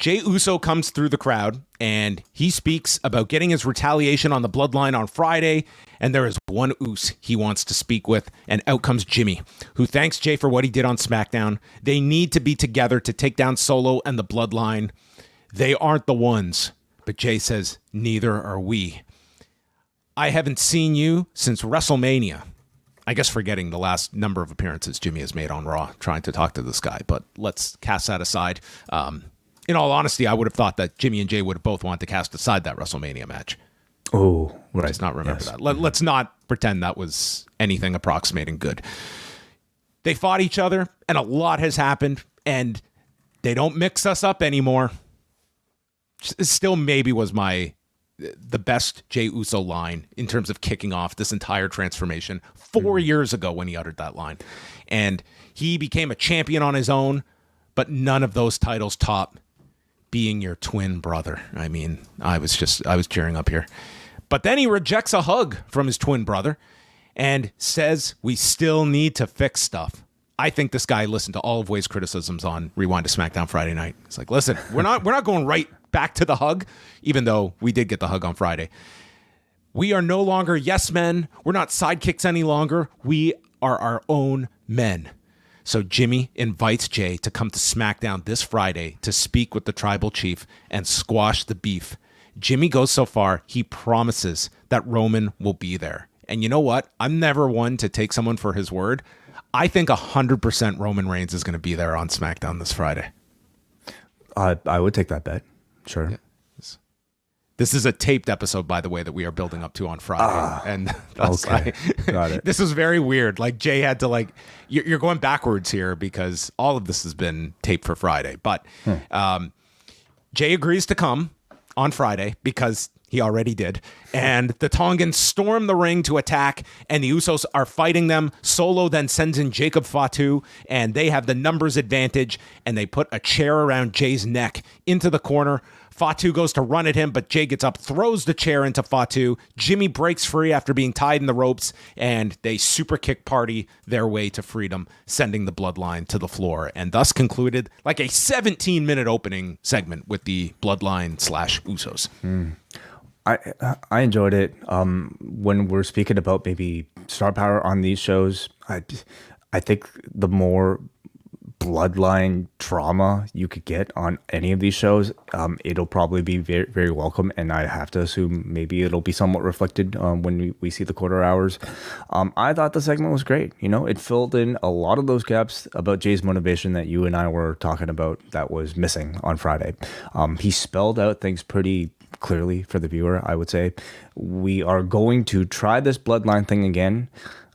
Jey Uso comes through the crowd, and he speaks about getting his retaliation on the Bloodline on Friday, and there is one Uso he wants to speak with, and out comes Jimmy, who thanks Jey for what he did on SmackDown. They need to be together to take down Solo and the Bloodline. They aren't the ones, but Jey says, neither are we. I haven't seen you since WrestleMania. I guess forgetting the last number of appearances Jimmy has made on Raw, trying to talk to this guy, but let's cast that aside. In all honesty, I would have thought that Jimmy and Jey would have both wanted to cast aside that WrestleMania match. Oh, right. Let's not remember that. Let's not pretend that was anything approximating good. They fought each other, and a lot has happened, and they don't mix us up anymore. Still maybe was the best Jey Uso line in terms of kicking off this entire transformation 4 years ago when he uttered that line. And he became a champion on his own, but none of those titles top being your twin brother. I mean, I was cheering up here. But then he rejects a hug from his twin brother and says we still need to fix stuff. I think this guy listened to all of Way's criticisms on Rewind to SmackDown Friday night. It's like, listen, we're not going right back to the hug, even though we did get the hug on Friday. We are no longer yes men. We're not sidekicks any longer. We are our own men. So Jimmy invites Jey to come to SmackDown this Friday to speak with the tribal chief and squash the beef. Jimmy goes so far, he promises that Roman will be there. And you know what? I'm never one to take someone for his word. I think 100% Roman Reigns is going to be there on SmackDown this Friday. I would take that bet. Sure. Yeah. This is a taped episode, by the way, that we are building up to on Friday. And okay. Got it. This was very weird. Like Jey had to you're going backwards here because all of this has been taped for Friday. But Jey agrees to come on Friday because he already did. And the Tongans storm the ring to attack, and the Usos are fighting them. Solo then sends in Jacob Fatu, and they have the numbers advantage, and they put a chair around Jey's neck into the corner. Fatu goes to run at him, but Jey gets up, throws the chair into Fatu. Jimmy breaks free after being tied in the ropes, and they super kick party their way to freedom, sending the Bloodline to the floor, and thus concluded like a 17-minute opening segment with the Bloodline / Usos. I enjoyed it. When we're speaking about maybe star power on these shows, I think the more Bloodline drama you could get on any of these shows, it'll probably be very, very welcome. And I have to assume maybe it'll be somewhat reflected when we see the quarter hours. I thought the segment was great. You know, it filled in a lot of those gaps about Jey's motivation that you and I were talking about that was missing on Friday. He spelled out things pretty clearly for the viewer, I would say. We are going to try this Bloodline thing again.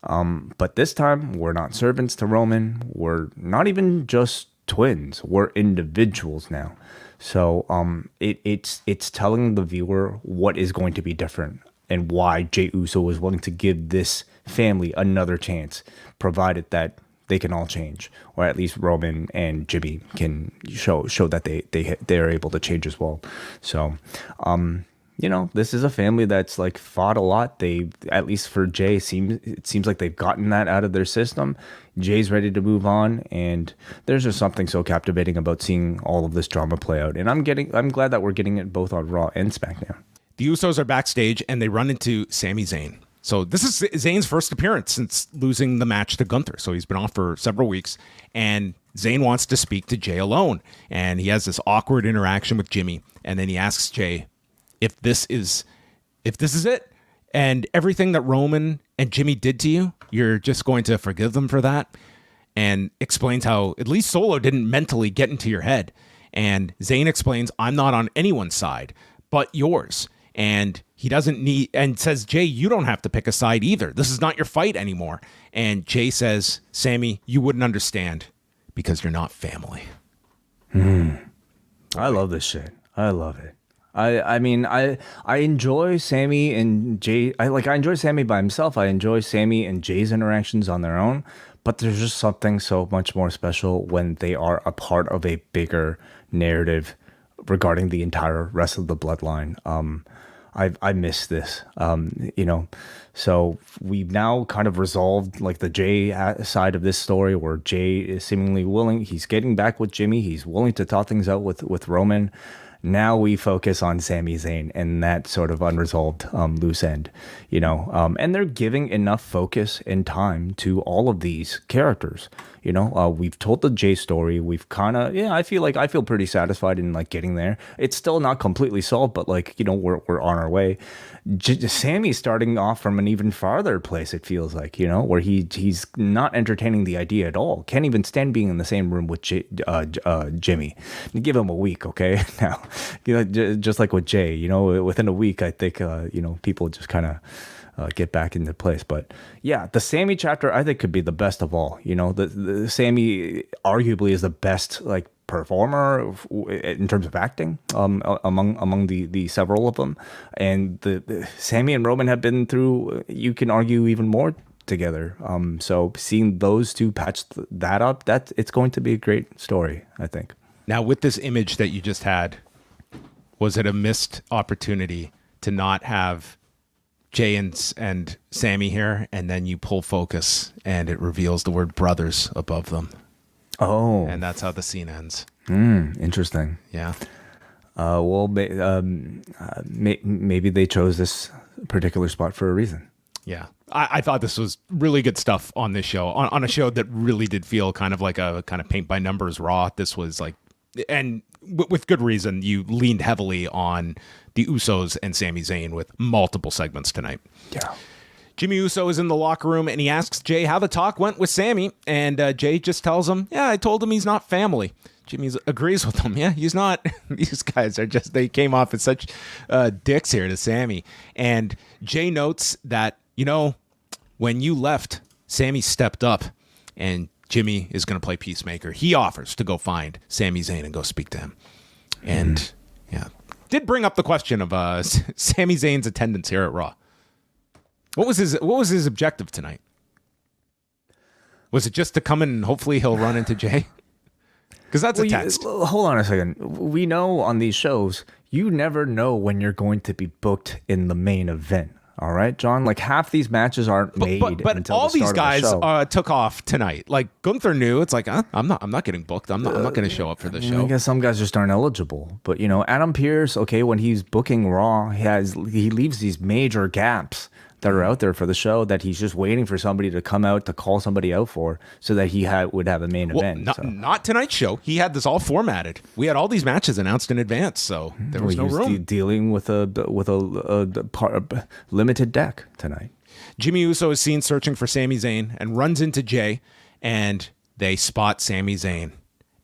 But this time, we're not servants to Roman. We're not even just twins. We're individuals now. So it's telling the viewer what is going to be different and why Jey Uso was willing to give this family another chance, provided that they can all change, or at least Roman and Jimmy can show that they're able to change as well. So, you know, this is a family that's like fought a lot. They, at least for Jey, it seems like they've gotten that out of their system. Jey's ready to move on, and there's just something so captivating about seeing all of this drama play out. And I'm glad that we're getting it both on Raw and SmackDown. The Usos are backstage, and they run into Sami Zayn. So this is Zayn's first appearance since losing the match to Gunther. So he's been off for several weeks, and Zayn wants to speak to Jey alone. And he has this awkward interaction with Jimmy, and then he asks Jey if this is it, and everything that Roman and Jimmy did to you, you're just going to forgive them for that, and explains how at least Solo didn't mentally get into your head. And Zayn explains, I'm not on anyone's side but yours. And he doesn't need, and says, Jey, you don't have to pick a side either. This is not your fight anymore. And Jey says, Sami, you wouldn't understand because you're not family. I love this shit. I love it. I mean, I enjoy Sami and Jey. I enjoy Sami by himself. I enjoy Sami and Jey's interactions on their own. But there's just something so much more special when they are a part of a bigger narrative regarding the entire rest of the bloodline. I miss this. So we've now kind of resolved like the Jay side of this story, where Jay is seemingly willing. He's getting back with Jimmy. He's willing to talk things out with Roman. Now we focus on Sami Zayn and that sort of unresolved loose end, and they're giving enough focus and time to all of these characters. We've told the Jay story. We've kind of, I feel pretty satisfied in like getting there. It's still not completely solved, but like, we're on our way. Sammy's starting off from an even farther place, it feels like, where he's not entertaining the idea at all. Can't even stand being in the same room with Jimmy. Give him a week, okay? Now, just like with Jay, within a week, I think, people just kind of get back into place. But yeah, the Sami chapter, I think, could be the best of all. The Sami arguably is the best like performer in terms of acting among the several of them, and the Sami and Roman have been through, you can argue, even more together. So seeing those two patch that up, it's going to be a great story, I think. Now, with this image that you just had, was it a missed opportunity to not have Jay and Sami here, and then you pull focus and it reveals the word brothers above them? Oh. And that's how the scene ends. Interesting. Yeah. Maybe they chose this particular spot for a reason. Yeah. I thought this was really good stuff on this show, on a show that really did feel kind of like a kind of paint by numbers Raw. This was like, and with good reason, you leaned heavily on the Usos and Sami Zayn with multiple segments tonight. Yeah. Jimmy Uso is in the locker room and he asks Jay how the talk went with Sami, and Jay just tells him, yeah, I told him he's not family. Jimmy agrees with him. Yeah, he's not. These guys are just, they came off as such dicks here to Sami. And Jay notes that, when you left, Sami stepped up and Jimmy is going to play peacemaker. He offers to go find Sami Zayn and go speak to him. And did bring up the question of Sami Zayn's attendance here at Raw. What was his objective tonight? Was it just to come in and hopefully he'll run into Jay? Because that's a text. Hold on a second. We know on these shows, you never know when you're going to be booked in the main event. All right, John. Like half these matches aren't made. But all the these guys the took off tonight. Like Gunther knew. It's like I'm not getting booked. I'm not going to show up for this show. I guess some guys just aren't eligible. But Adam Pearce. Okay, when he's booking Raw, he leaves these major gaps that are out there for the show that he's just waiting for somebody to come out to call somebody out for, so that he would have a main event. Not tonight's show. He had this all formatted. We had all these matches announced in advance, so there was no room. Dealing with a limited deck tonight. Jimmy Uso is seen searching for Sami Zayn and runs into Jay, and they spot Sami Zayn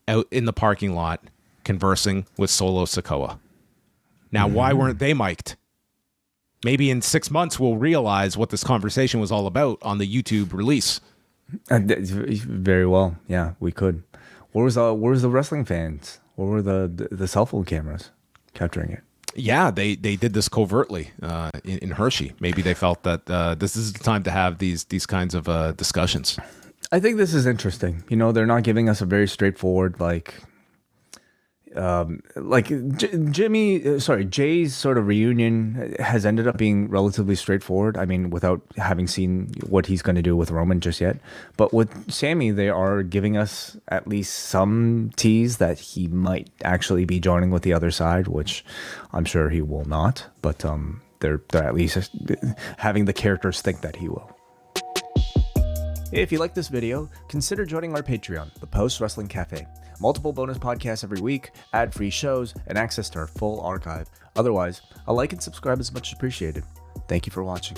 out in the parking lot conversing with Solo Sikoa. Now, why weren't they mic'd? Maybe in 6 months we'll realize what this conversation was all about on the YouTube release. Very well, yeah, we could. Where was the wrestling fans? Where were the cell phone cameras capturing it? Yeah, they did this covertly in Hershey. Maybe they felt that this is the time to have these kinds of discussions. I think this is interesting. They're not giving us a very straightforward Jay's sort of reunion has ended up being relatively straightforward. I mean, without having seen what he's going to do with Roman just yet. But with Sami, they are giving us at least some tease that he might actually be joining with the other side, which I'm sure he will not. But they're at least having the characters think that he will. If you like this video, consider joining our Patreon, the Post Wrestling Cafe. Multiple bonus podcasts every week, ad-free shows, and access to our full archive. Otherwise, a like and subscribe is much appreciated. Thank you for watching.